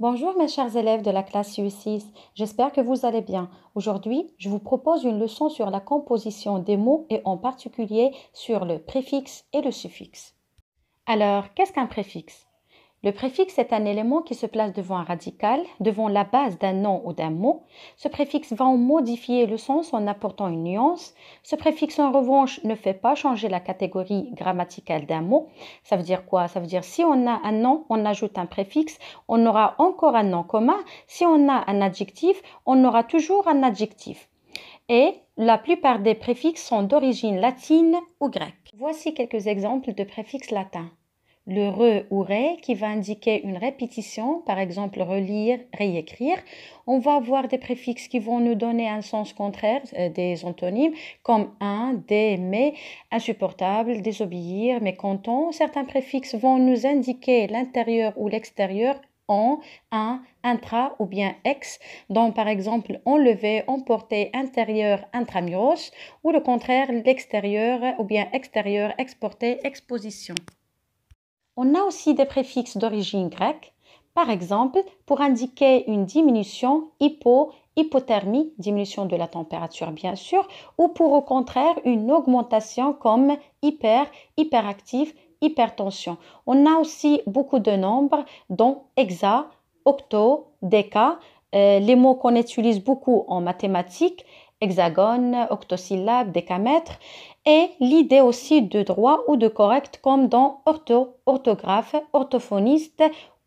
Bonjour mes chers élèves de la classe U6, j'espère que vous allez bien. Aujourd'hui, je vous propose une leçon sur la composition des mots et en particulier sur le préfixe et le suffixe. Alors, qu'est-ce qu'un préfixe? Le préfixe est un élément qui se place devant un radical, devant la base d'un nom ou d'un mot. Ce préfixe va en modifier le sens en apportant une nuance. Ce préfixe, en revanche, ne fait pas changer la catégorie grammaticale d'un mot. Ça veut dire quoi? Ça veut dire si on a un nom, on ajoute un préfixe, on aura encore un nom commun. Si on a un adjectif, on aura toujours un adjectif. Et la plupart des préfixes sont d'origine latine ou grecque. Voici quelques exemples de préfixes latins. Le re ou ré qui va indiquer une répétition, par exemple relire, réécrire. On va avoir des préfixes qui vont nous donner un sens contraire, des antonymes comme un, des, mais, insupportable, désobéir, mécontent. Certains préfixes vont nous indiquer l'intérieur ou l'extérieur, en, un, intra ou bien ex, dont par exemple enlever, emporter, intérieur, intramuros, ou le contraire, l'extérieur ou bien extérieur, exporter, exposition. On a aussi des préfixes d'origine grecque, par exemple pour indiquer une diminution, hypothermie, diminution de la température bien sûr, ou pour au contraire une augmentation comme hyperactif, hypertension. On a aussi beaucoup de nombres dont hexa, octo, déca, les mots qu'on utilise beaucoup en mathématiques, hexagone, octosyllabe, décamètre, et l'idée aussi de droit ou de correct comme dans orthographe, orthophoniste,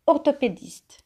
orthopédiste.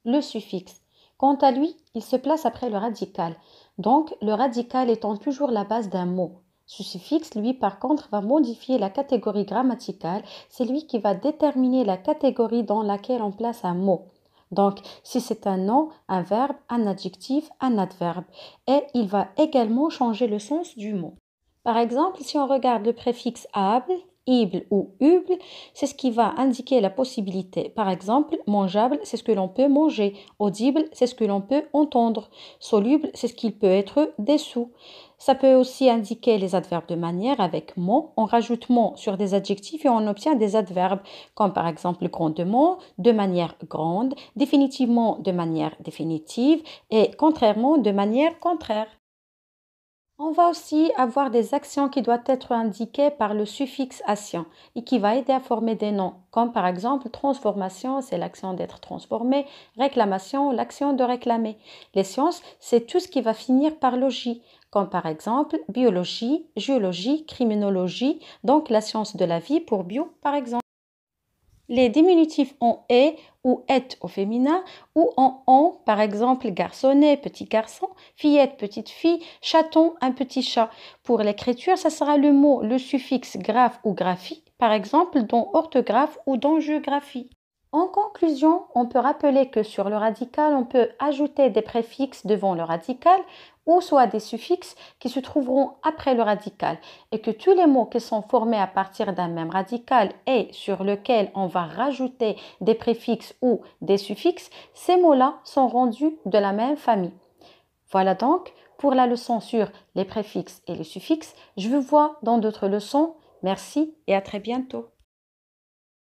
Le suffixe. Quant à lui, il se place après le radical. Donc, le radical étant toujours la base d'un mot. Ce suffixe, lui, par contre, va modifier la catégorie grammaticale. C'est lui qui va déterminer la catégorie dans laquelle on place un mot. Donc, si c'est un nom, un verbe, un adjectif, un adverbe. Et il va également changer le sens du mot. Par exemple, si on regarde le préfixe able, ible ou uble, c'est ce qui va indiquer la possibilité. Par exemple, mangeable, c'est ce que l'on peut manger. Audible, c'est ce que l'on peut entendre. Soluble, c'est ce qu'il peut être dessous. Ça peut aussi indiquer les adverbes de manière avec mon. On rajoute mon sur des adjectifs et on obtient des adverbes comme par exemple grandement, de manière grande, définitivement de manière définitive et contrairement de manière contraire. On va aussi avoir des actions qui doivent être indiquées par le suffixe ation et qui va aider à former des noms, comme par exemple transformation, c'est l'action d'être transformé, réclamation, l'action de réclamer. Les sciences, c'est tout ce qui va finir par logie, comme par exemple biologie, géologie, criminologie, donc la science de la vie pour bio par exemple. Les diminutifs en est ou est au féminin ou en on, par exemple garçonnet, petit garçon, fillette, petite fille, chaton, un petit chat. Pour l'écriture, ça sera le mot, le suffixe graphe ou graphie, par exemple dans orthographe ou dans géographie. En conclusion, on peut rappeler que sur le radical, on peut ajouter des préfixes devant le radical ou soit des suffixes qui se trouveront après le radical et que tous les mots qui sont formés à partir d'un même radical et sur lequel on va rajouter des préfixes ou des suffixes, ces mots-là sont rendus de la même famille. Voilà donc pour la leçon sur les préfixes et les suffixes. Je vous vois dans d'autres leçons. Merci et à très bientôt.